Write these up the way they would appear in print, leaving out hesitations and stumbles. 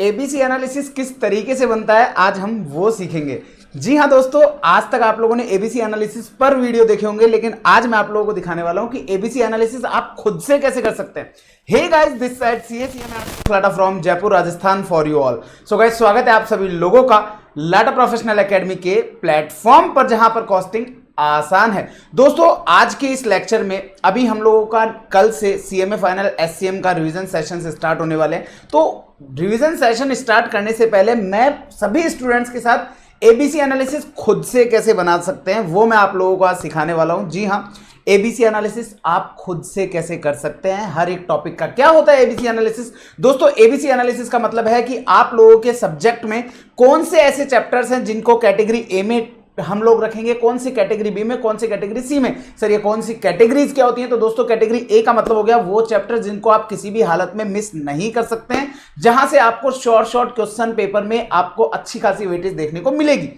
ABC analysis किस तरीके से बनता है आज हम वो सीखेंगे। जी हाँ दोस्तों, आज तक आप लोगों ने एबीसी एनालिसिस पर वीडियो देखे होंगे, लेकिन आज मैं आप लोगों को दिखाने वाला हूं कि एबीसी एनालिसिस आप खुद से कैसे कर सकते हैं। Hey guys, this side CACM Lata from Jaipur Rajasthan for you all. So guys, स्वागत है आप सभी लोगों का लाटा प्रोफेशनल एकेडमी के प्लेटफॉर्म पर, जहां पर कॉस्टिंग आसान है। दोस्तों, आज के इस लेक्चर में अभी हम लोगों का कल से सीएमए फाइनल एससीएम का रिवीजन सेशन से स्टार्ट होने वाले हैं। तो रिवीजन सेशन स्टार्ट करने से पहले मैं सभी स्टूडेंट्स के साथ एबीसी एनालिसिस खुद से कैसे बना सकते हैं वो मैं आप लोगों को आज सिखाने वाला हूं। जी हां, एबीसी एनालिसिस आप खुद से कैसे कर सकते हैं, हर एक टॉपिक का क्या होता है एबीसी एनालिसिस। दोस्तों, एबीसी एनालिसिस का मतलब है कि आप लोगों के सब्जेक्ट में कौन से ऐसे चैप्टर्स हैं जिनको कैटेगरी ए में हम लोग रखेंगे, कौन सी कैटेगरी बी में, कौन सी कैटेगरी सी में। सर, ये कौन सी कैटेगरीज क्या होती हैं? तो दोस्तों, कैटेगरी ए का मतलब हो गया वो चैप्टर जिनको आप किसी भी हालत में मिस नहीं कर सकते हैं, जहां से आपको शॉर्ट क्वेश्चन पेपर में आपको अच्छी खासी वेटेज देखने को मिलेगी।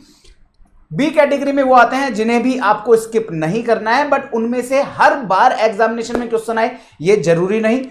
बी कैटेगरी में वो आते हैं जिन्हें भी आपको स्किप नहीं करना है, बट उनमें से हर बार एग्जामिनेशन में क्वेश्चन आए ये जरूरी नहीं।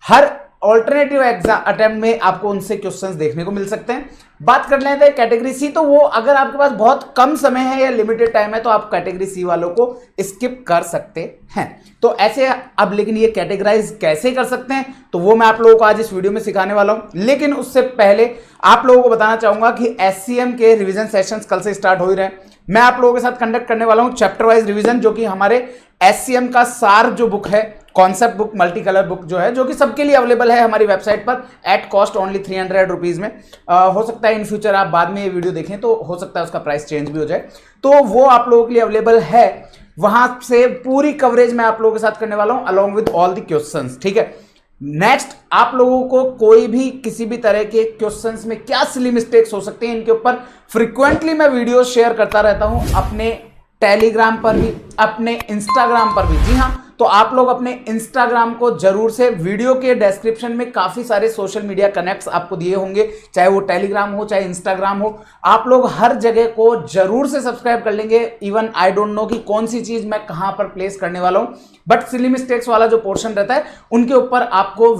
हर ऑल्टरनेटिव एग्जाम अटेम्प्ट में आपको उनसे क्वेश्चंस देखने को मिल सकते हैं। बात कर लेते हैं कैटेगरी सी, तो वो अगर आपके पास बहुत कम समय है या लिमिटेड टाइम है तो आप कैटेगरी सी वालों को स्किप कर सकते हैं। तो ऐसे अब लेकिन ये कैटेगराइज कैसे कर सकते हैं तो वो मैं आप लोगों को आज इस वीडियो में सिखाने वाला हूं। लेकिन उससे पहले आप लोगों को बताना चाहूंगा कि एससीएम के रिवीजन सेशंस कल से स्टार्ट हो ही रहे हैं। मैं आप लोगों के साथ कंडक्ट करने वाला हूं चैप्टर वाइज रिवीजन, जो कि हमारे एससीएम का सार जो बुक है, concept book, multi colour book जो है, जो कि सबके लिए अवेलेबल है हमारी वेबसाइट पर एट कॉस्ट ओनली 300 रुपीज में। हो सकता है इन फ्यूचर आप बाद में ये वीडियो देखें तो हो सकता है उसका प्राइस चेंज भी हो जाए, तो वो आप लोगों के लिए अवेलेबल है। वहां से पूरी कवरेज मैं आप लोगों के साथ करने वाला हूं along with all the questions. ठीक है, नेक्स्ट, आप लोगों को कोई भी किसी भी तरह के क्वेश्चंस में क्या सिली मिस्टेक्स हो सकते हैं इनके ऊपर फ्रीक्वेंटली मैं वीडियो शेयर करता रहता हूं, अपने टेलीग्राम पर भी, अपने इंस्टाग्राम पर भी। जी हां, तो आप लोग अपने इंस्टाग्राम को जरूर से, वीडियो के डिस्क्रिप्शन में काफी सारे सोशल मीडिया कनेक्ट्स आपको दिए होंगे, चाहे वो टेलीग्राम हो चाहे इंस्टाग्राम हो, आप लोग हर जगह को जरूर से सब्सक्राइब कर लेंगे। इवन आई डोंट नो कि कौन सी चीज मैं कहां पर प्लेस करने वाला हूं, बट सिली मिस्टेक्स वाला जो पोर्शन रहता है उनके ऊपर आपको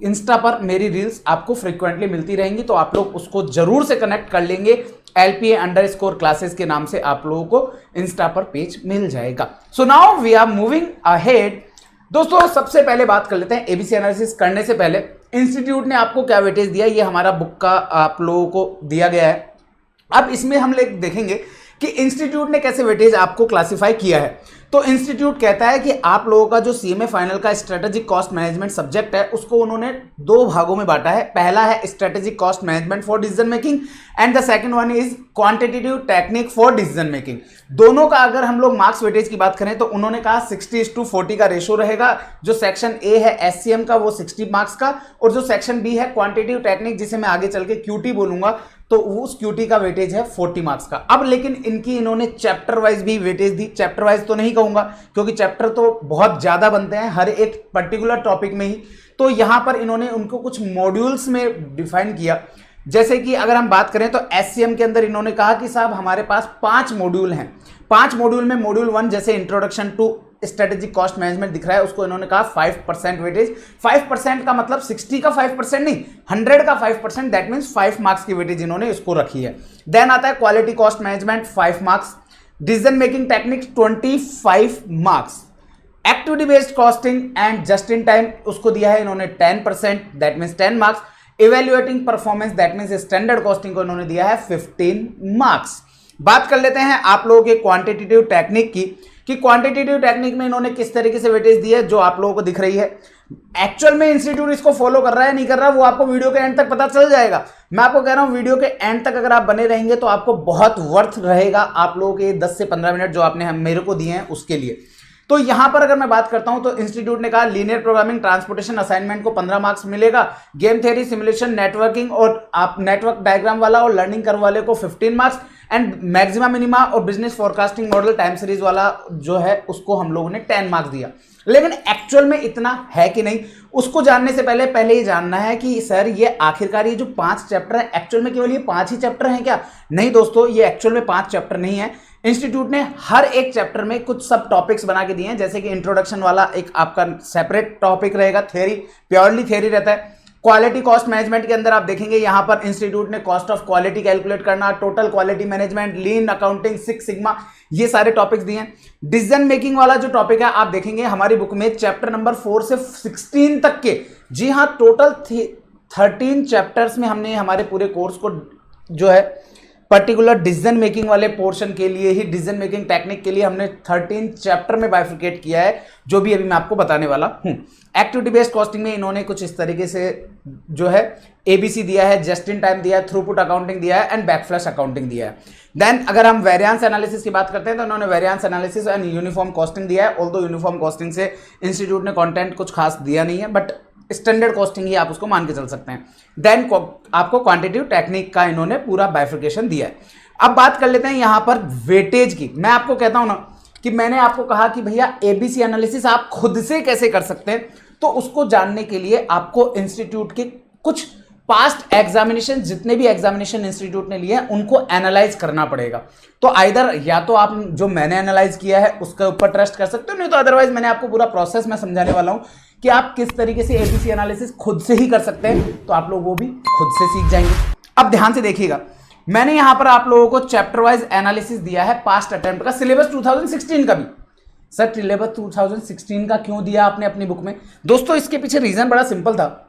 इंस्टा पर मेरी रील्स आपको फ्रीक्वेंटली मिलती रहेंगी, तो आप लोग उसको जरूर से कनेक्ट कर लेंगे। LPA_क्लासेस के नाम से आप लोगों को इंस्टा पर पेज मिल जाएगा। So now we are moving ahead. दोस्तों, सबसे पहले बात कर लेते हैं एबीसी एनालिसिस करने से पहले इंस्टीट्यूट ने आपको क्या वेटेज दिया, ये हमारा बुक का आप लोगों को दिया गया है। अब इसमें हम लोग देखेंगे कि इंस्टीट्यूट ने कैसे वेटेज आपको क्लासिफाई किया है। तो इंस्टीट्यूट कहता है कि आप लोगों का जो सीएमए फाइनल का स्ट्रेटेजिक कॉस्ट मैनेजमेंट सब्जेक्ट है उसको उन्होंने दो भागों में बांटा है। पहला है strategic cost management for decision making and the second one is quantitative technique for decision making. दोनों का अगर हम लोग मार्क्स वेटेज की बात करें तो उन्होंने कहा 60:40 का रेशो रहेगा। जो सेक्शन ए है एससीएम का वो 60 मार्क्स का, और जो सेक्शन बी है क्वांटिटेटिव टेक्निक, जिसे मैं आगे चल के क्यूटी बोलूंगा, तो उस क्यूटी का वेटेज है 40 मार्क्स का। अब लेकिन इनकी इन्होंने चैप्टर वाइज भी वेटेज दी। चैप्टर वाइज तो नहीं कहूंगा क्योंकि चैप्टर तो बहुत ज्यादा बनते हैं हर एक पर्टिकुलर टॉपिक में ही, तो यहां पर इन्होंने उनको कुछ मॉड्यूल्स में डिफाइन किया। जैसे कि अगर हम बात करें तो एससीएम के अंदर इन्होंने कहा कि साहब हमारे पास 5 मॉड्यूल हैं। 5 मॉड्यूल में मॉड्यूल 1 जैसे introduction to strategic cost management दिख रहा है, उसको इन्होंने कहा 5% वेटेज। 5% का मतलब 60 का 5% नहीं, 100 का 5%, दैट मीन्स 5 मार्क्स की वेटेज इन्होंने इसको रखी है। देन आता है quality cost management 5 marks, decision making techniques 25 marks, activity based costing and just in time उसको दिया है इन्होंने 10%, that means 10 marks, evaluating performance that means standard costing को इन्होंने दिया है 15 मार्क्स। बात कर लेते हैं आप लोगों के क्वांटिटेटिव टेक्निक की, कि क्वांटिटेटिव टेक्निक में इन्होंने किस तरीके से वेटेज दी है, जो आप लोगों को दिख रही है। एक्चुअल में इंस्टीट्यूट इसको फॉलो कर रहा है नहीं कर रहा, वो आपको वीडियो के एंड तक पता चल जाएगा। मैं आपको कह रहा हूं वीडियो के एंड तक अगर आप बने रहेंगे तो आपको बहुत वर्थ रहेगा आप लोगों के 10 से 15 मिनट जो आपने मेरे को दिए हैं उसके लिए। तो यहां पर अगर मैं बात करता हूं तो इंस्टीट्यूट ने कहा लीनियर प्रोग्रामिंग ट्रांसपोर्टेशन असाइनमेंट को 15 मार्क्स मिलेगा, गेम थ्योरी सिमुलेशन नेटवर्किंग और आप नेटवर्क डायग्राम वाला और लर्निंग कर्व वाले को 15 मार्क्स, एंड मैक्सिमा मिनिमा और business forecasting model time series वाला जो है उसको हम लोगों ने 10 मार्क्स दिया। लेकिन एक्चुअल में इतना है कि नहीं, उसको जानने से पहले ये जानना है कि सर ये आखिरकार ये जो 5 चैप्टर है एक्चुअल में केवल ये 5 ही चैप्टर हैं क्या? नहीं दोस्तों, ये एक्चुअल में 5 चैप्टर नहीं है। इंस्टीट्यूट ने हर एक चैप्टर में कुछ सब टॉपिक्स बना के दिए हैं, जैसे कि इंट्रोडक्शन वाला एक आपका सेपरेट टॉपिक रहेगा, थ्योरी प्योरली थ्योरी रहता है, क्वालिटी कॉस्ट मैनेजमेंट के अंदर आप देखेंगे यहां पर इंस्टीट्यूट ने कॉस्ट ऑफ क्वालिटी कैलकुलेट करना, टोटल क्वालिटी मैनेजमेंट, लीन अकाउंटिंग, सिक्स सिग्मा, ये सारे टॉपिक्स दिए हैं। डिसीजन मेकिंग वाला जो टॉपिक है आप देखेंगे हमारी बुक में चैप्टर नंबर 4 से 16 तक के, जी हां, टोटल 13 चैप्टर्स में हमने हमारे पूरे कोर्स को जो है पर्टिकुलर डिसीजन मेकिंग वाले पोर्शन के लिए ही, डिसीजन मेकिंग टेक्निक के लिए हमने 13 चैप्टर में बाइफिकेट किया है, जो भी अभी मैं आपको बताने वाला हूं। एक्टिविटी बेस्ड कॉस्टिंग में इन्होंने कुछ इस तरीके से जो है एबीसी दिया है, जस्ट इन टाइम दिया है, थ्रूपुट अकाउंटिंग दिया है एंड बैकफ्लैश अकाउंटिंग दिया है। देन अगर हम वेरिएंस एनालिसिस की बात करते हैं तो इन्होंने variance analysis and uniform costing दिया है। ऑल्दो यूनिफॉर्म कॉस्टिंग से इंस्टीट्यूट ने कंटेंट कुछ खास दिया नहीं है, बट स्टैंडर्ड कॉस्टिंग ही आप उसको मान के चल सकते हैं। देन आपको क्वांटिटेटिव टेक्निक का इन्होंने पूरा बाइफिकेशन दिया है। अब बात कर लेते हैं यहां पर वेटेज की। मैं आपको कहता हूं ना कि मैंने आपको कहा कि भैया एबीसी एनालिसिस आप खुद से कैसे कर सकते हैं, तो उसको जानने के लिए आपको इंस्टीट्यूट के कुछ पास्ट एग्जामिनेशन, जितने भी एग्जामिनेशन इंस्टीट्यूट ने लिए हैं उनको एनालाइज करना पड़ेगा। तो आइदर या तो आप जो मैंने एनालाइज किया है उसके ऊपर ट्रस्ट कर सकते हो, नहीं तो अदरवाइज मैंने आपको पूरा प्रोसेस मैं समझाने वाला हूं कि आप किस तरीके से एबीसी एनालिसिस खुद से ही कर सकते हैं, तो आप लोग वो भी खुद से सीख जाएंगे। अब ध्यान से देखिएगा, मैंने यहां पर आप लोगों को चैप्टर वाइज एनालिसिस दिया है पास्ट अटेम्प्ट का, सिलेबस 2016 का भी। सर सिलेबस 2016 का क्यों दिया आपने अपनी बुक में? दोस्तों इसके पीछे रीजन बड़ा सिंपल था,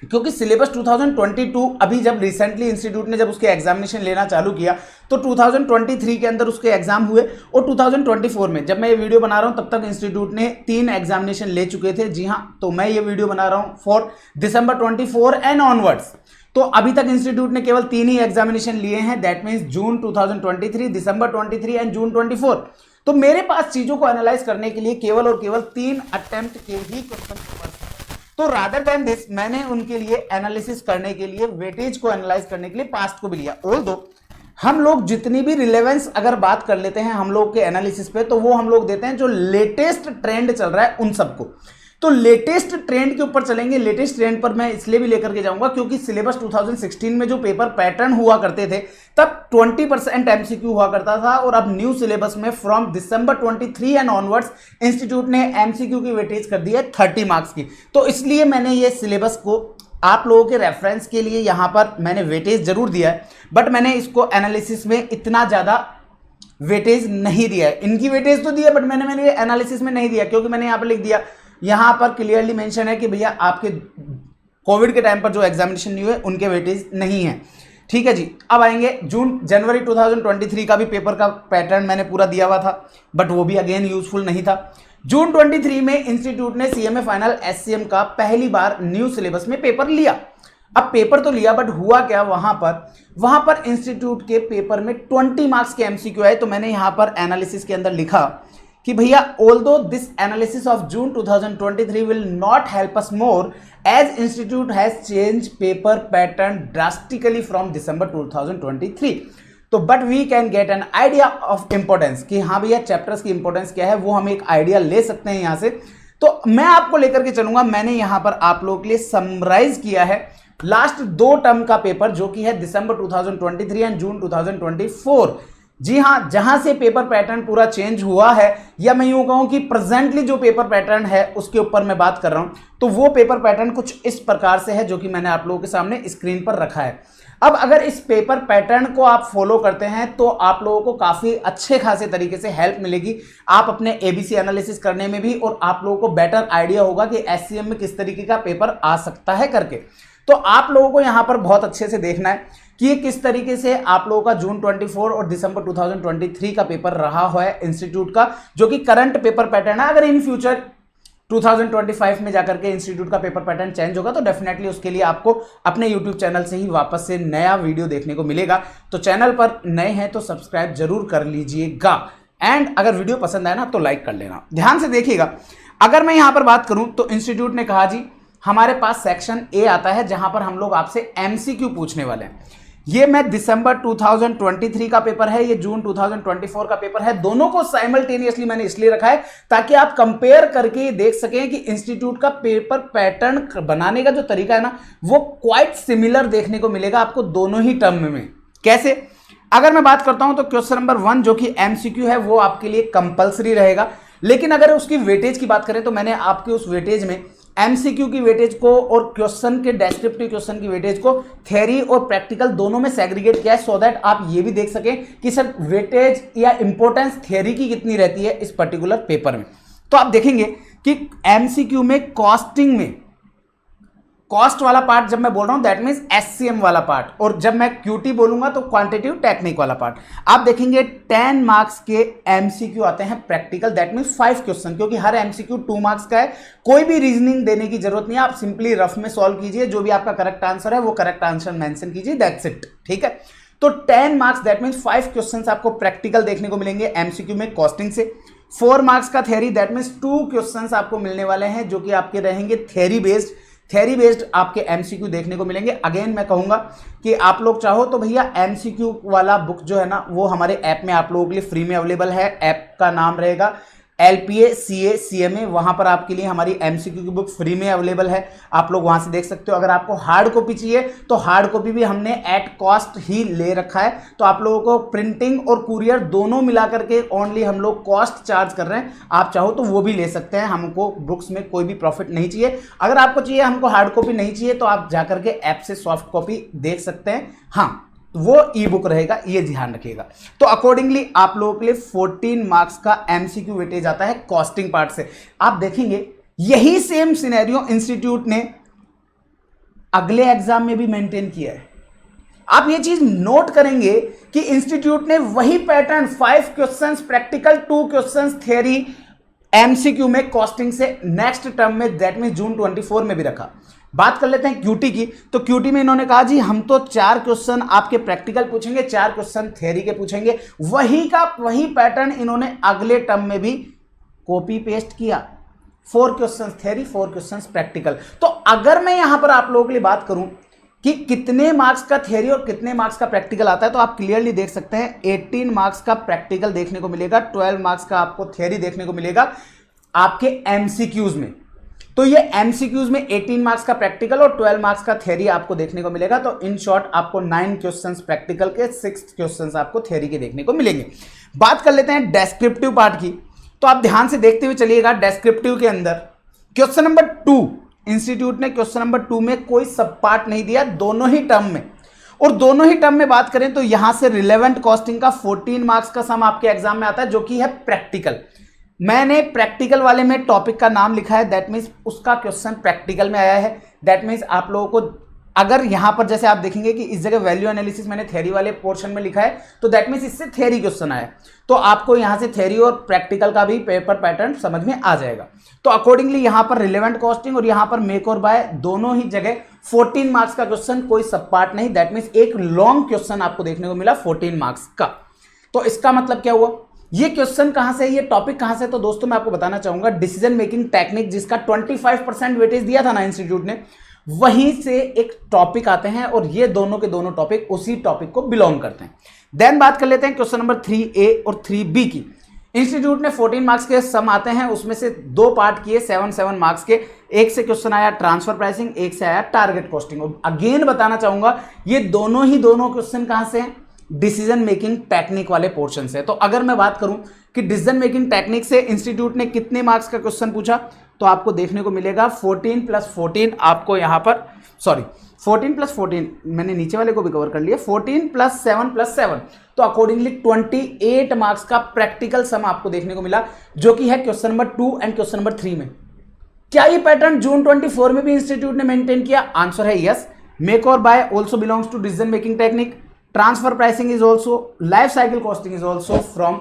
क्योंकि सिलेबस 2022 अभी जब रिसेंटली इंस्टीट्यूट ने जब उसके एग्जामिनेशन लेना चालू किया तो 2023 के अंदर उसके एग्जाम हुए, और 2024 में जब मैं ये वीडियो बना रहा हूं तब तक इंस्टीट्यूट ने 3 एग्जामिनेशन ले चुके थे। जी हां, तो मैं ये वीडियो बना रहा हूं फॉर दिसंबर 24 एंड ऑनवर्ड्स। तो अभी तक इंस्टीट्यूट ने केवल 3 ही एग्जामिनेशन लिए हैं, that means June 2023, December 23 and June 24। तो मेरे पास चीजों को एनालाइज करने के लिए केवल और केवल 3 अटेम्प्ट के ही क्वेश्चन पेपर्स। तो रादर देन दिस मैंने उनके लिए एनालिसिस करने के लिए, वेटेज को एनालाइज करने के लिए पास्ट को भी लिया। ऑल्दो हम लोग जितनी भी रिलेवेंस अगर बात कर लेते हैं हम लोग के एनालिसिस पे, तो वो हम लोग देते हैं जो लेटेस्ट ट्रेंड चल रहा है उन सबको। तो लेटेस्ट ट्रेंड के ऊपर चलेंगे। लेटेस्ट ट्रेंड पर मैं इसलिए भी लेकर के जाऊंगा क्योंकि सिलेबस 2016 में जो पेपर पैटर्न हुआ करते थे तब 20% एमसीक्यू हुआ करता था, और अब न्यू सिलेबस में from December 23 and onwards institute ने एमसीक्यू की वेटेज कर दी है 30 मार्क्स की। तो इसलिए मैंने ये सिलेबस को आप लोगों के रेफरेंस के लिए यहां पर मैंने वेटेज जरूर दिया है, बट मैंने इसको एनालिसिस में इतना ज्यादा वेटेज नहीं दिया है। इनकी वेटेज तो दी है बट मैंने एनालिसिस में नहीं दिया, क्योंकि मैंने यहां पर लिख दिया, यहां पर क्लियरली मेंशन है कि भैया आपके कोविड के टाइम पर जो एग्जामिनेशन नहीं हुए उनके वेटेज नहीं है। ठीक है जी। अब आएंगे जनवरी 2023 का भी पेपर का पैटर्न मैंने पूरा दिया हुआ था, बट वो भी अगेन यूजफुल नहीं था। जून 23 में इंस्टीट्यूट ने सीएमए फाइनल एससीएम का पहली बार न्यू सिलेबस में पेपर लिया। अब पेपर तो लिया, बट हुआ क्या, वहां पर इंस्टीट्यूट के पेपर में 20 मार्क्स के एमसीक्यू आए। तो मैंने यहां पर एनालिसिस के अंदर लिखा कि भैया although this analysis of June 2023 will not help us more as institute has change paper pattern drastically from December 2023, तो but we can get an idea of importance कि हाँ भैया चैप्टर्स की इंपॉर्टेंस क्या है, वो हम एक आइडिया ले सकते हैं यहां से। तो मैं आपको लेकर के चलूंगा। मैंने यहां पर आप लोगों के लिए समराइज किया है लास्ट 2 टर्म का पेपर, जो कि है दिसंबर 2023 एंड जून 2024। जी हां, जहां से पेपर पैटर्न पूरा चेंज हुआ है, या मैं यूं कहूं कि प्रेजेंटली जो पेपर पैटर्न है उसके ऊपर मैं बात कर रहा हूं, तो वो पेपर पैटर्न कुछ इस प्रकार से है जो कि मैंने आप लोगों के सामने स्क्रीन पर रखा है। अब अगर इस पेपर पैटर्न को आप फॉलो करते हैं तो आप लोगों को काफी अच्छे खासे तरीके से हेल्प मिलेगी आप अपने एबीसी एनालिसिस करने में भी, और आप लोगों को बेटर आइडिया होगा कि एससीएम में किस तरीके का पेपर आ सकता है करके। तो आप लोगों को यहां पर बहुत अच्छे से देखना है कि ये किस तरीके से आप लोगों का जून 24 और दिसंबर 2023 का पेपर रहा है इंस्टीट्यूट का, जो कि करंट पेपर पैटर्न है। अगर इन फ्यूचर 2025 में जाकर के इंस्टीट्यूट का पेपर पैटर्न चेंज होगा तो डेफिनेटली उसके लिए आपको अपने यूट्यूब चैनल से ही वापस से नया वीडियो देखने को मिलेगा। तो चैनल पर नए हैं तो सब्सक्राइब जरूर कर लीजिएगा, एंड अगर वीडियो पसंद आए ना तो लाइक कर लेना। ध्यान से देखिएगा, अगर मैं यहां पर बात करूं तो इंस्टीट्यूट ने कहा जी हमारे पास सेक्शन ए आता है जहां पर हम लोग आपसे एमसीक्यू पूछने वाले हैं। ये मैं दिसंबर 2023 का पेपर है, ये जून 2024 का पेपर है, दोनों को साइमल्टेनियसली मैंने इसलिए रखा है ताकि आप कंपेयर करके देख सकें कि इंस्टीट्यूट का पेपर पैटर्न बनाने का जो तरीका है ना वो क्वाइट सिमिलर देखने को मिलेगा आपको दोनों ही टर्म में। कैसे? अगर मैं बात करता हूं तो क्वेश्चन नंबर 1 जो कि एमसीक्यू है वो आपके लिए कंपलसरी रहेगा, लेकिन अगर उसकी वेटेज की बात करें तो मैंने आपके उस वेटेज में एमसीक्यू की वेटेज को और क्वेश्चन के डेस्क्रिप्टिव क्वेश्चन की वेटेज को थ्योरी और प्रैक्टिकल दोनों में सेग्रीगेट किया है, सो दैट आप ये भी देख सकें कि सर वेटेज या इंपॉर्टेंस थ्योरी की कितनी रहती है इस पर्टिकुलर पेपर में। तो आप देखेंगे कि एमसीक्यू में कॉस्टिंग में कॉस्ट वाला पार्ट जब मैं बोल रहा हूं दैट मींस एससीएम वाला पार्ट, और जब मैं क्यूटी बोलूंगा तो क्वांटिटेटिव टेक्निक वाला पार्ट। आप देखेंगे 10 मार्क्स के एमसीक्यू आते हैं प्रैक्टिकल, दैट मींस 5 क्वेश्चन, क्योंकि हर एमसीक्यू 2 मार्क्स का है। कोई भी रीजनिंग देने की जरूरत नहीं है, आप सिंपली रफ में सॉल्व कीजिए, जो भी आपका करेक्ट आंसर है वो करेक्ट आंसर मेंशन कीजिए, दैट्स इट। ठीक है, तो 10 मार्क्स दैट मींस 5 क्वेश्चंस आपको प्रैक्टिकल देखने को मिलेंगे एमसीक्यू में कॉस्टिंग से। 4 मार्क्स का थ्योरी दैट मींस 2 क्वेश्चंस आपको मिलने वाले हैं जो कि आपके रहेंगे थ्योरी बेस्ड आपके एमसीक्यू देखने को मिलेंगे। अगेन मैं कहूंगा कि आप लोग चाहो तो भैया एमसीक्यू वाला बुक जो है ना वो हमारे ऐप में आप लोगों के लिए फ्री में अवेलेबल है। ऐप का नाम रहेगा LPA CA CMA, वहां पर आपके लिए हमारी एमसीक्यू की बुक फ्री में अवेलेबल है, आप लोग वहां से देख सकते हो। अगर आपको हार्ड कॉपी चाहिए तो हार्ड कॉपी भी हमने एट कॉस्ट ही ले रखा है, तो आप लोगों को प्रिंटिंग और कुरियर दोनों मिला करके ओनली हम लोग कॉस्ट चार्ज कर रहे हैं। आप चाहो तो वो भी ले सकते हैं, हमको बुक्स में कोई भी प्रॉफिट नहीं चाहिए। अगर आपको चाहिए, हमको हार्ड कॉपी नहीं चाहिए, तो आप जाकर के ऐप से सॉफ्ट कॉपी देख सकते हैं। हाँ, वो ई बुक रहेगा, ये ध्यान रखिएगा। तो अकॉर्डिंगली आप लोगों के लिए 14 मार्क्स का एमसीक्यू वेटेज आता है कॉस्टिंग पार्ट से। आप देखेंगे यही सेम सिनेरियो इंस्टीट्यूट ने अगले एग्जाम में भी मेंटेन किया है। आप ये चीज नोट करेंगे कि इंस्टीट्यूट ने वही pattern 5 questions practical, 2 questions theory MCQ में कॉस्टिंग से नेक्स्ट टर्म में दैट मीन जून 24 में भी रखा। बात कर लेते हैं क्यूटी की। तो क्यूटी में इन्होंने कहा जी हम तो 4 क्वेश्चन आपके प्रैक्टिकल पूछेंगे, 4 क्वेश्चन थ्योरी के पूछेंगे। वही पैटर्न इन्होंने अगले टर्म में भी कॉपी पेस्ट किया, 4 क्वेश्चन थ्योरी, 4 क्वेश्चन प्रैक्टिकल। तो अगर मैं यहां पर आप लोगों के लिए बात करूं कि कितने मार्क्स का थ्योरी और कितने मार्क्स का प्रैक्टिकल आता है, तो आप क्लियरली देख सकते हैं 18 मार्क्स का प्रैक्टिकल देखने को मिलेगा, 12 मार्क्स का आपको थ्योरी देखने को मिलेगा आपके एमसीक्यूज में। तो ये एमसीक्यूज में 18 मार्क्स का प्रैक्टिकल और 12 मार्क्स का थ्योरी आपको देखने को मिलेगा। तो इन शॉर्ट आपको 9 क्वेश्चंस प्रैक्टिकल के, 6 क्वेश्चंस आपको थ्योरी के देखने को मिलेंगे। बात कर लेते हैं डेस्क्रिप्टिव पार्ट की। तो आप ध्यान से देखते हुए चलिएगा, डेस्क्रिप्टिव के अंदर क्वेश्चन नंबर 2, इंस्टीट्यूट ने क्वेश्चन नंबर 2 में कोई सब पार्ट नहीं दिया, दोनों ही टर्म में। और दोनों ही टर्म में बात करें तो यहां से रिलेवेंट कॉस्टिंग का 14 मार्क्स का सम आपके एग्जाम में आता है, जो कि है प्रैक्टिकल। मैंने प्रैक्टिकल वाले में टॉपिक का नाम लिखा है, दैट मीन्स उसका क्वेश्चन प्रैक्टिकल में आया है। दैट मीन्स आप लोगों को अगर यहां पर जैसे आप देखेंगे कि इस जगह वैल्यू एनालिसिस मैंने थ्योरी वाले पोर्शन में लिखा है, तो दैट मीन्स इससे थ्योरी क्वेश्चन आया, तो आपको यहां से थ्योरी और प्रैक्टिकल का भी पेपर पैटर्न समझ में आ जाएगा। तो अकॉर्डिंगली यहां पर रिलेवेंट कॉस्टिंग और यहां पर मेक और बाय दोनों ही जगह 14 मार्क्स का क्वेश्चन, कोई सब पार्ट नहीं। दैट मीन्स एक लॉन्ग क्वेश्चन आपको देखने को मिला 14 मार्क्स का। तो इसका मतलब क्या हुआ, ये क्वेश्चन कहां से, ये टॉपिक कहां से? तो दोस्तों मैं आपको बताना चाहूंगा डिसीजन मेकिंग टेक्निक, जिसका 25% वेटेज दिया था ना इंस्टीट्यूट ने, वहीं से एक टॉपिक आते हैं और ये दोनों के दोनों टॉपिक उसी टॉपिक को बिलोंग करते हैं। देन बात कर लेते हैं क्वेश्चन नंबर 3A और 3B की। इंस्टीट्यूट ने 14 मार्क्स के सम आते हैं, उसमें से 2 पार्ट किए 7 मार्क्स के। एक से क्वेश्चन आया ट्रांसफर प्राइसिंग, एक से आया टारगेट कॉस्टिंग। और अगेन बताना चाहूंगा ये दोनों क्वेश्चन कहां से हैं, डिसीजन मेकिंग टेक्निक वाले पोर्शन से। तो अगर मैं बात करूं कि डिसीजन मेकिंग टेक्निक से इंस्टीट्यूट ने कितने मार्क्स का क्वेश्चन पूछा, तो आपको देखने को मिलेगा 14 + 14, आपको यहां पर 14 + 14 मैंने नीचे वाले को भी कवर कर लिया, 14 + 7 + 7, तो अकॉर्डिंगली 28 मार्क्स का प्रैक्टिकल सम आपको देखने को मिला, जो कि है question number 2 and question number 3 में। क्या ये पैटर्न जून 24 में भी इंस्टीट्यूट ने मेंटेन किया? आंसर है yes. Make or buy also belongs to decision making technique, transfer pricing is also, life cycle costing is also from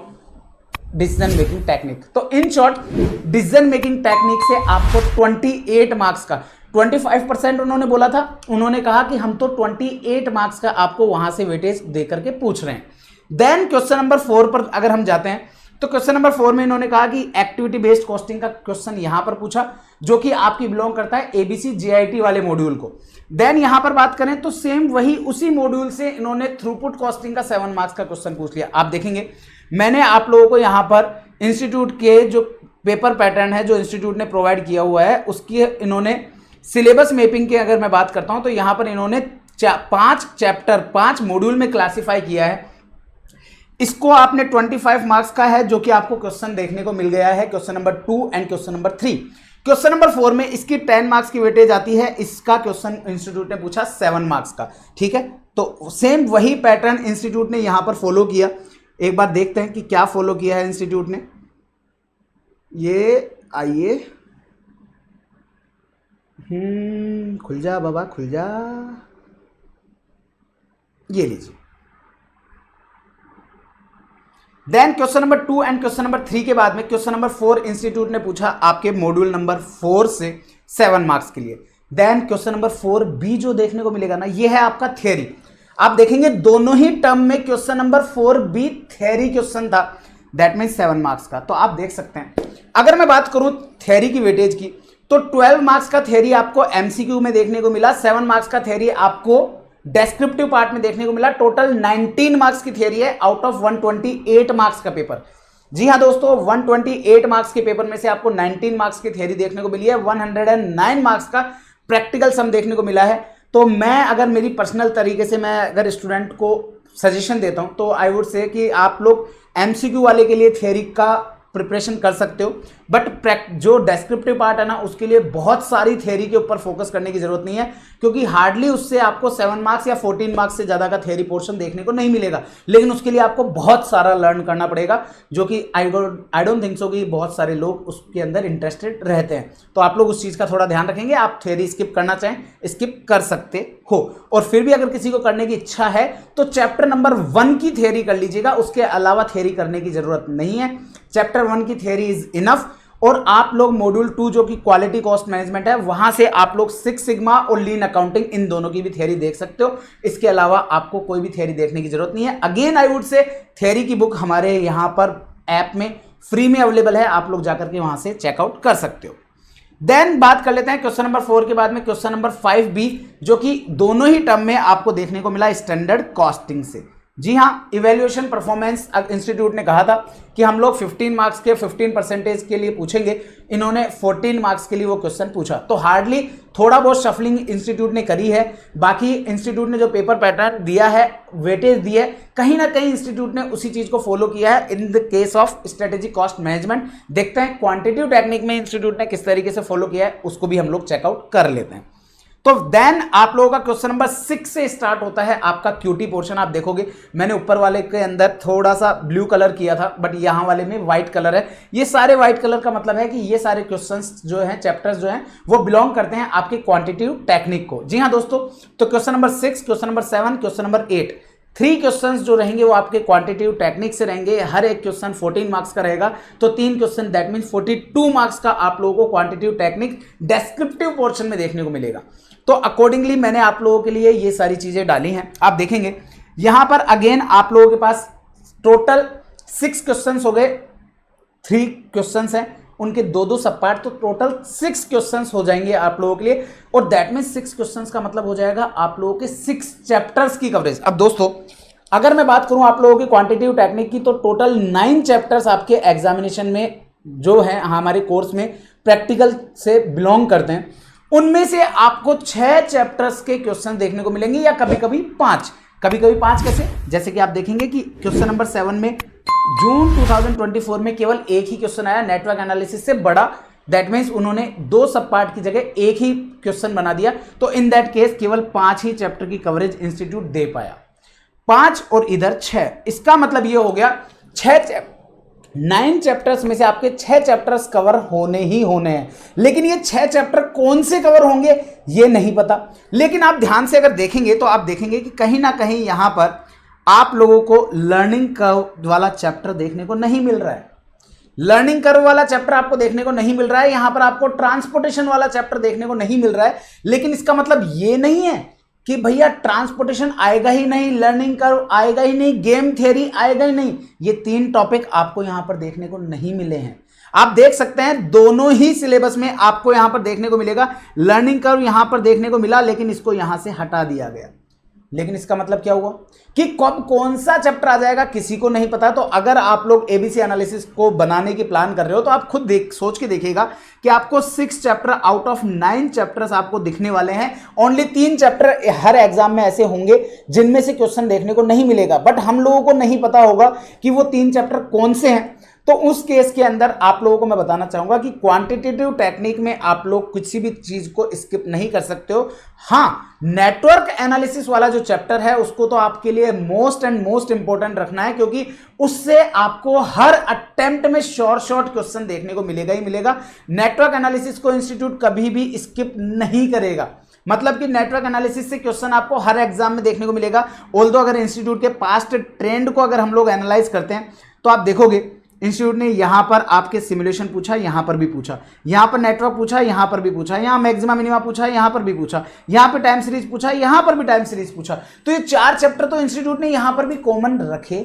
decision making technique. तो in short decision making technique से आपको 28 marks का, 25% उन्होंने बोला था, उन्होंने कहा कि हम तो 28 मार्क्स का आपको वहां से वेटेज देकर के पूछ रहे हैं। देन क्वेश्चन नंबर 4 पर अगर हम जाते हैं, तो क्वेश्चन नंबर 4 में इन्होंने कहा कि एक्टिविटी बेस्ड कॉस्टिंग का क्वेश्चन यहां पर पूछा, जो कि आपकी बिलोंग करता है एबीसी जीआईटी वाले मॉड्यूल को। देन यहां पर बात करें तो सेम वही उसी मॉड्यूल से इन्होंने थ्रूपुट कॉस्टिंग का 7 मार्क्स का क्वेश्चन पूछ लिया। आप देखेंगे मैंने आप लोगों को यहां पर इंस्टीट्यूट के जो पेपर पैटर्न है जो इंस्टीट्यूट ने प्रोवाइड किया हुआ है, उसकी इन्होंने सिलेबस मैपिंग की अगर मैं बात करता हूं, तो यहां पर इन्होंने 5 चैप्टर 5 मॉड्यूल में क्लासिफाई किया है। इसको आपने 25 मार्क्स का है, जो कि आपको क्वेश्चन देखने को मिल गया है, question number 2 and question number 3। Question number 4 में इसकी 10 मार्क्स की वेटेज आती है, इसका क्वेश्चन इंस्टीट्यूट ने पूछा 7 मार्क्स का। ठीक है, तो सेम वही पैटर्न इंस्टीट्यूट ने यहां पर फॉलो किया। एक बार देखते हैं कि क्या फॉलो किया है इंस्टीट्यूट ने। ये आइए, खुल जा बाबा खुल जा, ये लीजिए। Then question number 2 and question number 3 के बाद में क्वेश्चन नंबर 4 इंस्टीट्यूट ने पूछा आपके मॉड्यूल नंबर 4 से 7 मार्क्स के लिए। देन क्वेश्चन नंबर 4B जो देखने को मिलेगा ना, ये है आपका थ्योरी। आप देखेंगे दोनों ही टर्म में question number 4B theory question था, दैट मीन्स 7 मार्क्स का। तो आप देख सकते हैं, अगर मैं बात करूं थ्योरी की वेटेज की, तो 12 मार्क्स का थ्योरी आपको एमसीक्यू में देखने को मिला, 7 मार्क्स का थ्योरी आपको डेस्क्रिप्टिव पार्ट में देखने को मिला। टोटल 19 मार्क्स की थ्योरी है आउट ऑफ 128 मार्क्स का पेपर। जी हां दोस्तों, 128 मार्क्स के पेपर में से आपको 19 मार्क्स की थ्योरी देखने को मिली है, 109 मार्क्स का प्रैक्टिकल सम देखने को मिला है। तो मैं अगर मेरी पर्सनल तरीके से मैं अगर स्टूडेंट को सजेशन देता हूं तो आई वुड से कि आप लोग एमसीक्यू वाले के लिए थ्योरी का प्रिपरेशन कर सकते हो, बट जो डेस्क्रिप्टिव पार्ट है ना, उसके लिए बहुत सारी थ्योरी के ऊपर फोकस करने की जरूरत नहीं है, क्योंकि हार्डली उससे आपको 7 मार्क्स या 14 मार्क्स से ज्यादा का थ्योरी पोर्शन देखने को नहीं मिलेगा। लेकिन उसके लिए आपको बहुत सारा लर्न करना पड़ेगा, जो कि आई डोंट थिंक सो कि बहुत सारे लोग उसके अंदर इंटरेस्टेड रहते हैं। तो आप लोग उस चीज का थोड़ा ध्यान रखेंगे। आप थ्योरी स्किप करना चाहें स्किप कर सकते हो, और फिर भी अगर किसी को करने की इच्छा है तो चैप्टर नंबर 1 की थ्योरी कर लीजिएगा, उसके अलावा थ्योरी करने की जरूरत नहीं है। चैप्टर 1 की थ्योरी इज इनफ। और आप लोग मॉड्यूल 2 जो कि क्वालिटी कॉस्ट मैनेजमेंट है, वहां से आप लोग 6 सिग्मा और लीन अकाउंटिंग इन दोनों की भी थ्योरी देख सकते हो। इसके अलावा आपको कोई भी थ्योरी देखने की जरूरत नहीं है। Again I would say theory की बुक हमारे यहां पर ऐप में फ्री में अवेलेबल है, आप लोग जाकर के वहां से चेकआउट कर सकते हो। देन बात कर लेते हैं क्वेश्चन नंबर 4 के बाद में क्वेश्चन नंबर 5B, जो कि दोनों ही टर्म में आपको देखने को मिला स्टैंडर्ड कॉस्टिंग से। जी हां, इवैल्यूएशन परफॉर्मेंस इंस्टीट्यूट ने कहा था कि हम लोग 15 मार्क्स के 15% के लिए पूछेंगे, इन्होंने 14 मार्क्स के लिए वो क्वेश्चन पूछा। तो हार्डली थोड़ा बहुत शफलिंग इंस्टीट्यूट ने करी है, बाकी इंस्टीट्यूट ने जो पेपर पैटर्न दिया है, वेटेज दी है, कहीं ना कहीं इंस्टीट्यूट ने उसी चीज को फॉलो किया है in the case of strategic cost management. देखते हैं क्वांटिटेटिव टेक्निक में इंस्टीट्यूट ने किस तरीके से फॉलो किया है, उसको भी हम लोग चेकआउट कर लेते हैं। तो देन आप लोगों का क्वेश्चन नंबर 6 से स्टार्ट होता है आपका क्यूटी पोर्शन। आप देखोगे मैंने ऊपर वाले के अंदर थोड़ा सा ब्लू कलर किया था, बट यहां वाले में व्हाइट कलर है। ये सारे व्हाइट कलर का मतलब है कि ये सारे क्वेश्चंस जो हैं, चैप्टर्स जो हैं, वो बिलोंग करते हैं आपके क्वांटिटेटिव टेक्निक को। जी हां दोस्तों, तो question number 6, question number 7, question number 8, 3 questions जो रहेंगे वो आपके क्वांटिटेटिव टेक्निक से रहेंगे। हर एक क्वेश्चन 14 मार्क्स का रहेगा, तो 3 क्वेश्चन दैट मींस 42 मार्क्स का आप लोगों को क्वांटिटेटिव टेक्निक डेस्क्रिप्टिव पोर्शन में देखने को मिलेगा। तो अकॉर्डिंगली मैंने आप लोगों के लिए ये सारी चीजें डाली हैं। आप देखेंगे यहां पर अगेन आप लोगों के पास टोटल 6 क्वेश्चंस हो गए, 3 क्वेश्चंस हैं, उनके 2-2 सब पार्ट, तो टोटल 6 क्वेश्चंस हो जाएंगे आप लोगों के लिए। और दैट मींस 6 क्वेश्चंस का मतलब हो जाएगा आप लोगों के 6 चैप्टर्स की कवरेज। अब दोस्तों अगर मैं बात करूं आप लोगों की क्वांटिटेटिव टेक्निक की, तो टोटल 9 चैप्टर्स आपके एग्जामिनेशन में जो है हमारे कोर्स में प्रैक्टिकल से बिलोंग करते हैं। उनमें से आपको 6 चैप्टर्स के क्वेश्चन देखने को मिलेंगे, या कभी कभी 5, कभी कभी 5 कैसे, जैसे कि आप देखेंगे कि क्वेश्चन नंबर 7 में जून 2024 में केवल एक ही क्वेश्चन आया नेटवर्क एनालिसिस से बड़ा, दैट मीन्स उन्होंने 2 सब पार्ट की जगह एक ही क्वेश्चन बना दिया। तो इन दैट केस केवल 5 ही चैप्टर की कवरेज इंस्टीट्यूट दे पाया, 5 और इधर 6। इसका मतलब ये हो गया 9 चैप्टर्स में से आपके 6 चैप्टर्स कवर होने ही होने हैं। लेकिन ये 6 चैप्टर कौन से कवर होंगे ये नहीं पता। लेकिन आप ध्यान से अगर देखेंगे तो आप देखेंगे कि कहीं ना कहीं यहां पर आप लोगों को लर्निंग कर्व वाला चैप्टर देखने को नहीं मिल रहा है। लर्निंग कर्व वाला चैप्टर आपको देखने को नहीं मिल रहा है, यहां पर आपको ट्रांसपोर्टेशन वाला चैप्टर देखने को नहीं मिल रहा है। लेकिन इसका मतलब ये नहीं है कि भैया ट्रांसपोर्टेशन आएगा ही नहीं, लर्निंग कर्व आएगा ही नहीं, गेम थ्योरी आएगा ही नहीं। ये 3 टॉपिक आपको यहां पर देखने को नहीं मिले हैं। आप देख सकते हैं दोनों ही सिलेबस में आपको यहां पर देखने को मिलेगा। लर्निंग कर्व यहां पर देखने को मिला, लेकिन इसको यहां से हटा दिया गया। लेकिन इसका मतलब क्या हुआ कि कब कौन सा चैप्टर आ जाएगा किसी को नहीं पता। तो अगर आप लोग एबीसी एनालिसिस को बनाने की प्लान कर रहे हो तो आप खुद सोच के देखिएगा कि आपको 6 चैप्टर आउट ऑफ 9 चैप्टर्स आपको दिखने वाले हैं। ओनली 3 चैप्टर हर एग्जाम में ऐसे होंगे जिनमें से क्वेश्चन देखने को नहीं मिलेगा, बट हम लोगों को नहीं पता होगा कि वो 3 चैप्टर कौन से हैं। तो उस केस के अंदर आप लोगों को मैं बताना चाहूंगा कि क्वांटिटेटिव टेक्निक में आप लोग किसी भी चीज को स्किप नहीं कर सकते हो। हाँ, नेटवर्क एनालिसिस वाला जो चैप्टर है उसको तो आपके लिए मोस्ट एंड मोस्ट इंपॉर्टेंट रखना है, क्योंकि उससे आपको हर अटेम्प्ट में शॉर्ट क्वेश्चन देखने को मिलेगा ही मिलेगा। नेटवर्क एनालिसिस को इंस्टीट्यूट कभी भी स्किप नहीं करेगा, मतलब कि नेटवर्क एनालिसिस से क्वेश्चन आपको हर एग्जाम में देखने को मिलेगा। ऑल्दो अगर इंस्टीट्यूट के पास्ट ट्रेंड को अगर हम लोग एनालाइज करते हैं तो आप देखोगे इंस्टीट्यूट ने यहां पर आपके सिमुलेशन पूछा, यहां पर भी पूछा, यहां पर नेटवर्क पूछा, यहां पर भी पूछा, यहां मैक्सिमा मिनिमा पूछा, यहां पर भी पूछा, यहां पे टाइम सीरीज पूछा, यहां पर भी टाइम सीरीज पूछा। तो ये 4 चैप्टर तो इंस्टीट्यूट ने यहां पर भी कॉमन रखे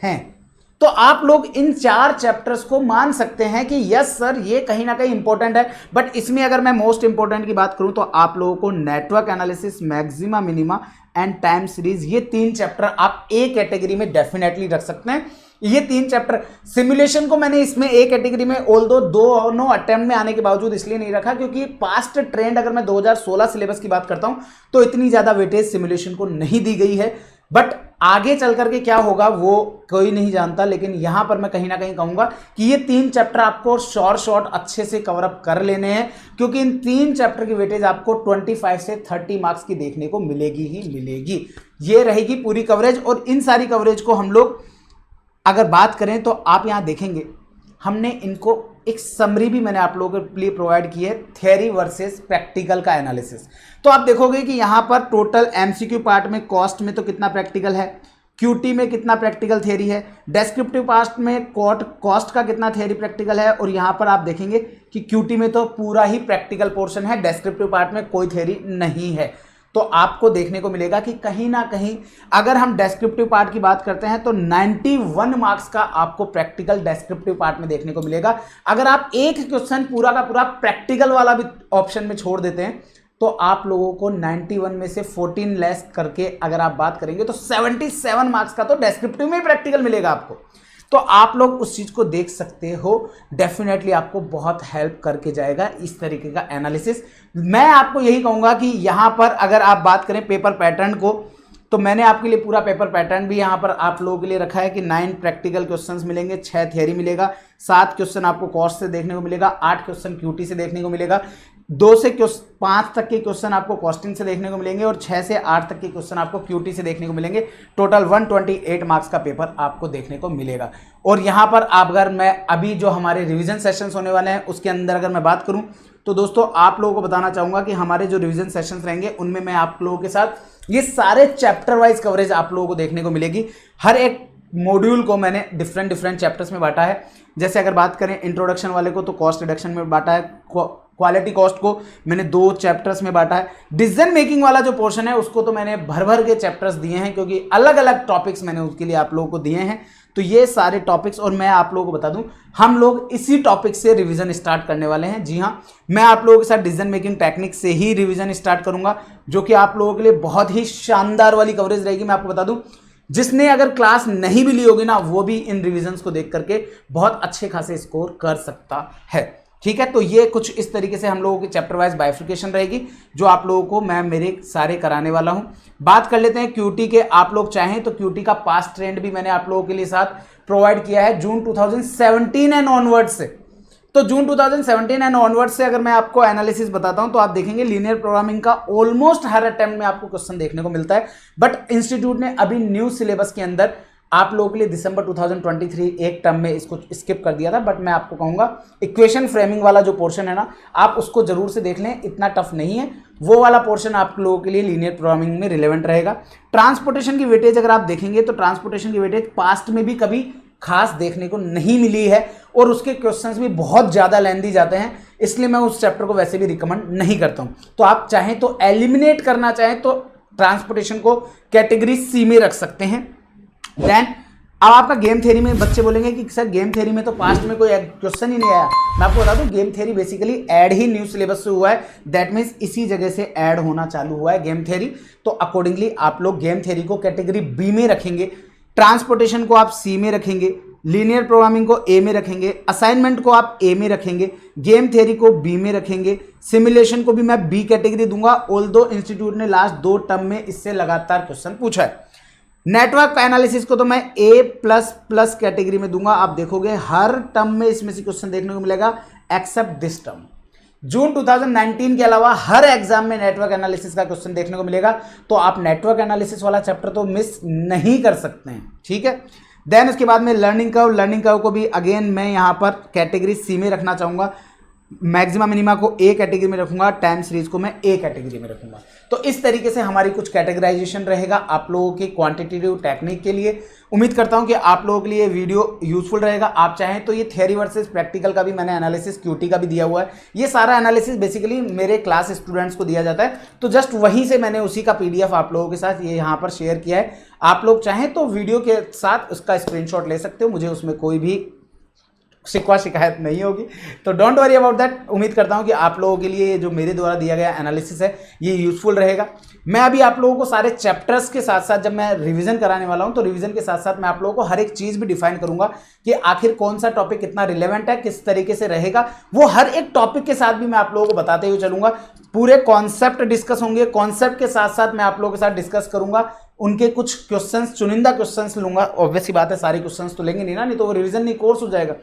हैं। तो आप लोग इन 4 चैप्टर्स को मान सकते हैं कि यस सर ये कहीं ना कहीं इंपॉर्टेंट है। बट इसमें अगर मैं मोस्ट इंपॉर्टेंट की बात करूं तो आप लोगों को network analysis, maxima minima and time series, ये 3 चैप्टर आप ए कैटेगरी में डेफिनेटली रख सकते हैं। ये 3 चैप्टर, सिमुलेशन को मैंने इसमें ए कैटेगरी में ऑल्दो दोनों अटेम्प्ट में आने के बावजूद इसलिए नहीं रखा क्योंकि पास्ट ट्रेंड अगर मैं 2016 सिलेबस की बात करता हूं तो इतनी ज्यादा वेटेज सिमुलेशन को नहीं दी गई है। बट आगे चल करके क्या होगा वो कोई नहीं जानता, लेकिन यहां पर मैं कहीं ना कहीं कहूंगा कि ये 3 चैप्टर आपको शॉर्ट अच्छे से कवर अप कर लेने हैं, क्योंकि इन 3 चैप्टर की वेटेज आपको 25 से 30 मार्क्स की देखने को मिलेगी ही मिलेगी। ये रहेगी पूरी कवरेज। और इन सारी कवरेज को हम लोग अगर बात करें तो आप यहां देखेंगे हमने इनको एक समरी भी मैंने आप लोगों के लिए प्रोवाइड की है, थ्योरी वर्सेस प्रैक्टिकल का एनालिसिस। तो आप देखोगे कि यहां पर टोटल एमसीक्यू पार्ट में कॉस्ट में तो कितना प्रैक्टिकल है, क्यूटी में कितना प्रैक्टिकल थ्योरी है, डेस्क्रिप्टिव पार्ट में कॉस्ट का कितना थ्योरी प्रैक्टिकल है, और यहां पर आप देखेंगे कि क्यूटी में तो पूरा ही प्रैक्टिकल पोर्शन है, डेस्क्रिप्टिव पार्ट में कोई थ्योरी नहीं है। तो आपको देखने को मिलेगा कि कहीं ना कहीं अगर हम डेस्क्रिप्टिव पार्ट की बात करते हैं तो 91 मार्क्स का आपको प्रैक्टिकल डेस्क्रिप्टिव पार्ट में देखने को मिलेगा। अगर आप एक क्वेश्चन पूरा का पूरा प्रैक्टिकल वाला भी ऑप्शन में छोड़ देते हैं तो आप लोगों को 91 में से 14 लेस करके अगर आप बात करेंगे तो 77 मार्क्स का तो डेस्क्रिप्टिव में प्रैक्टिकल मिलेगा आपको। तो आप लोग उस चीज को देख सकते हो, डेफिनेटली आपको बहुत हेल्प करके जाएगा इस तरीके का एनालिसिस। मैं आपको यही कहूंगा कि यहां पर अगर आप बात करें पेपर पैटर्न को, तो मैंने आपके लिए पूरा पेपर पैटर्न भी यहां पर आप लोगों के लिए रखा है कि 9 प्रैक्टिकल क्वेश्चंस मिलेंगे, 6 थियरी मिलेगा, 7 क्वेश्चन आपको कॉस्ट से देखने को मिलेगा, 8 क्वेश्चन क्यूटी से देखने को मिलेगा, 2 से 5 तक के क्वेश्चन आपको कॉस्टिंग से देखने को मिलेंगे और 6 से 8 तक के क्वेश्चन आपको क्यूटी से देखने को मिलेंगे। टोटल 128 मार्क्स का पेपर आपको देखने को मिलेगा। और यहाँ पर आप अगर मैं अभी जो हमारे रिवीजन सेशंस होने वाले हैं उसके अंदर अगर मैं बात करूँ तो दोस्तों आप लोगों को बताना चाहूँगा कि हमारे जो रिवीजन सेशंस रहेंगे उनमें मैं आप लोगों के साथ ये सारे चैप्टर वाइज कवरेज आप लोगों को देखने को मिलेगी। हर एक मॉड्यूल को मैंने डिफरेंट चैप्टर्स में बांटा है। जैसे अगर बात करें इंट्रोडक्शन वाले को तो कॉस्ट रिडक्शन में बांटा है, क्वालिटी कॉस्ट को मैंने 2 चैप्टर्स में बांटा है, डिसीजन मेकिंग वाला जो पोर्शन है उसको तो मैंने भर के चैप्टर्स दिए हैं क्योंकि अलग अलग टॉपिक्स मैंने उसके लिए आप लोगों को दिए हैं। तो ये सारे टॉपिक्स, और मैं आप लोगों को बता दूं हम लोग इसी टॉपिक से रिवीजन स्टार्ट करने वाले हैं। जी हाँ, मैं आप लोगों के साथ डिसीजन मेकिंग टेक्निक से ही रिवीजन स्टार्ट करूंगा, जो कि आप लोगों के लिए बहुत ही शानदार वाली कवरेज रहेगी। मैं आपको बता दूं जिसने अगर क्लास नहीं भी ली होगी ना वो भी इन रिविजन्स को देख करके बहुत अच्छे खासे स्कोर कर सकता है। ठीक है, तो ये कुछ इस तरीके से हम लोगों की चैप्टर वाइज बाइफिकेशन रहेगी जो आप लोगों को मैं मेरे सारे कराने वाला हूं। बात कर लेते हैं क्यूटी के। आप लोग चाहें तो क्यूटी का पास्ट ट्रेंड भी मैंने आप लोगों के लिए साथ प्रोवाइड किया है जून 2017 एंड ऑनवर्ड से। तो जून 2017 एंड ऑनवर्ड से अगर मैं आपको एनालिसिस बताता हूं तो आप देखेंगे लीनियर प्रोग्रामिंग का ऑलमोस्ट हर अटेम्प्ट में आपको क्वेश्चन देखने को मिलता है। बट इंस्टीट्यूट ने अभी न्यू सिलेबस के अंदर आप लोगों के लिए दिसंबर 2023 एक टर्म में इसको स्किप कर दिया था। बट मैं आपको कहूंगा इक्वेशन फ्रेमिंग वाला जो पोर्शन है ना आप उसको जरूर से देख लें, इतना टफ नहीं है। वो वाला पोर्शन आप लोगों के लिए लीनियर प्रोग्रामिंग में रिलेवेंट रहेगा। ट्रांसपोर्टेशन की वेटेज अगर आप देखेंगे तो ट्रांसपोर्टेशन की वेटेज पास्ट में भी कभी खास देखने को नहीं मिली है और उसके क्वेश्चंस भी बहुत ज्यादा लेंथी जाते हैं, इसलिए मैं उस चैप्टर को वैसे भी रिकमेंड नहीं करता हूं। तो आप चाहें तो एलिमिनेट करना चाहें तो ट्रांसपोर्टेशन को कैटेगरी सी में रख सकते हैं। देन अब आपका गेम थ्योरी में बच्चे बोलेंगे कि सर गेम थ्योरी में तो पास्ट में कोई क्वेश्चन ही नहीं आया। मैं आपको बता दूं गेम थ्योरी बेसिकली ऐड ही न्यू सिलेबस से हुआ है, दैट मीन्स इसी जगह से ऐड होना चालू हुआ है गेम थ्योरी। तो अकॉर्डिंगली आप लोग गेम थ्योरी को कैटेगरी बी में रखेंगे, ट्रांसपोर्टेशन को आप सी में रखेंगे, लीनियर प्रोग्रामिंग को ए में रखेंगे, असाइनमेंट को आप ए में रखेंगे, गेम थ्योरी को बी में रखेंगे, सिमुलेशन को भी मैं बी कैटेगरी दूंगा। ऑल्दो इंस्टीट्यूट ने लास्ट 2 टर्म में इससे लगातार क्वेश्चन पूछा है। नेटवर्क एनालिसिस को तो मैं A++ कैटेगरी में दूंगा। आप देखोगे हर टर्म में इसमें से क्वेश्चन देखने को मिलेगा एक्सेप्ट दिस टर्म। जून 2019 के अलावा हर एग्जाम में नेटवर्क एनालिसिस का क्वेश्चन देखने को मिलेगा, तो आप नेटवर्क एनालिसिस वाला चैप्टर तो मिस नहीं कर सकते हैं, ठीक है। देन उसके बाद में लर्निंग कर्व को भी अगेन मैं यहां पर कैटेगरी सी में रखना चाहूंगा। मैक्सिमा मिनिमा को ए कैटेगरी में रखूंगा, टाइम सीरीज को मैं ए कैटेगरी में रखूंगा। तो इस तरीके से हमारी कुछ कैटेगराइजेशन रहेगा आप लोगों की क्वांटिटेटिव टेक्निक के लिए। उम्मीद करता हूं कि आप लोगों के लिए वीडियो यूजफुल रहेगा। आप चाहें तो ये थियरी वर्सेस प्रैक्टिकल का भी मैंने एनालिसिस क्यूटी का भी दिया हुआ है। ये सारा एनालिसिस बेसिकली मेरे क्लास स्टूडेंट्स को दिया जाता है, तो जस्ट वहीं से मैंने उसी का पीडीएफ आप लोगों के साथ ये यहाँ पर शेयर किया है। आप लोग चाहें तो वीडियो के साथ उसका स्क्रीनशॉट ले सकते हो, मुझे उसमें कोई भी शिकवा शिकायत नहीं होगी, तो डोंट वरी अबाउट दैट। उम्मीद करता हूं कि आप लोगों के लिए जो मेरे द्वारा दिया गया एनालिसिस है ये यूजफुल रहेगा। मैं अभी आप लोगों को सारे चैप्टर्स के साथ साथ जब मैं रिवीजन कराने वाला हूं, तो रिवीजन के साथ साथ मैं आप लोगों को हर एक चीज भी डिफाइन करूंगा कि आखिर कौन सा टॉपिक कितना रिलेवेंट है, किस तरीके से रहेगा। वो हर एक टॉपिक के साथ भी मैं आप लोगों को बताते हुए चलूंगा। पूरे कॉन्सेप्ट डिस्कस होंगे, कॉन्सेप्ट के साथ साथ मैं आप लोगों के साथ डिस्कस करूंगा। उनके कुछ क्वेश्चंस, चुनिंदा क्वेश्चंस लूंगा। ऑब्वियस सी बात है सारे क्वेश्चंस तो लेंगे नहीं ना, नहीं तो वो रिवीजन नहीं कोर्स हो जाएगा।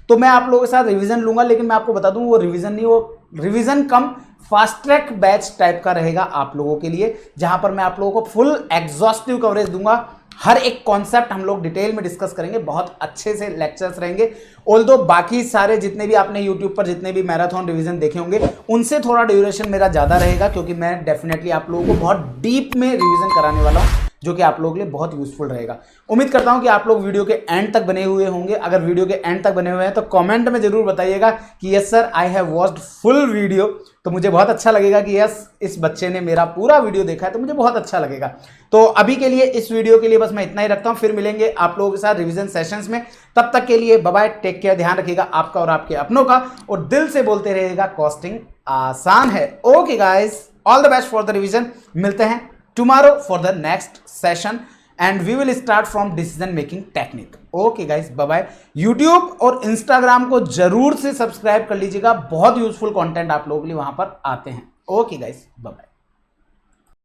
तो मैं आप लोगों के साथ रिवीजन लूंगा, लेकिन मैं आपको बता दूं वो रिवीजन नहीं, वो revision come fast track batch type का रहेगा आप लोगों के लिए, जहां पर मैं आप लोगों को फुल एग्जॉस्टिव कवरेज दूंगा। हर एक कॉन्सेप्ट हम लोग डिटेल में डिस्कस करेंगे, बहुत अच्छे से लेक्चर्स रहेंगे। ऑल्दो बाकी सारे जितने भी आपने यूट्यूब पर जितने भी मैराथन रिवीजन देखे होंगे उनसे थोड़ा ड्यूरेशन मेरा ज्यादा रहेगा, क्योंकि मैं डेफिनेटली आप लोगों को बहुत डीप में रिवीजन कराने वाला हूं, जो कि आप लोगों के लिए बहुत यूजफुल रहेगा। उम्मीद करता हूं कि आप लोग वीडियो के एंड तक बने हुए होंगे। अगर वीडियो के एंड तक बने हुए हैं तो कमेंट में जरूर बताइएगा कि yes sir I have watched full video, तो मुझे बहुत अच्छा लगेगा कि यस इस बच्चे ने मेरा पूरा वीडियो देखा है, तो मुझे बहुत अच्छा लगेगा। तो अभी के लिए इस वीडियो के लिए बस मैं इतना ही रखता हूं, फिर मिलेंगे आप लोगों के साथ रिवीजन सेशंस में। तब तक के लिए बाय बाय, टेक केयर, ध्यान रखिएगा आपका और आपके अपनों का, और दिल से बोलते रहिएगा कॉस्टिंग आसान है। Okay guys, all the best for the revision. मिलते हैं tomorrow for the next session and we will start from decision making technique. Okay guys, bye bye। YouTube और Instagram को जरूर से सब्सक्राइब कर लीजिएगा, बहुत यूजफुल कंटेंट आप लोगों के लिए वहां पर आते हैं। Okay guys, bye bye.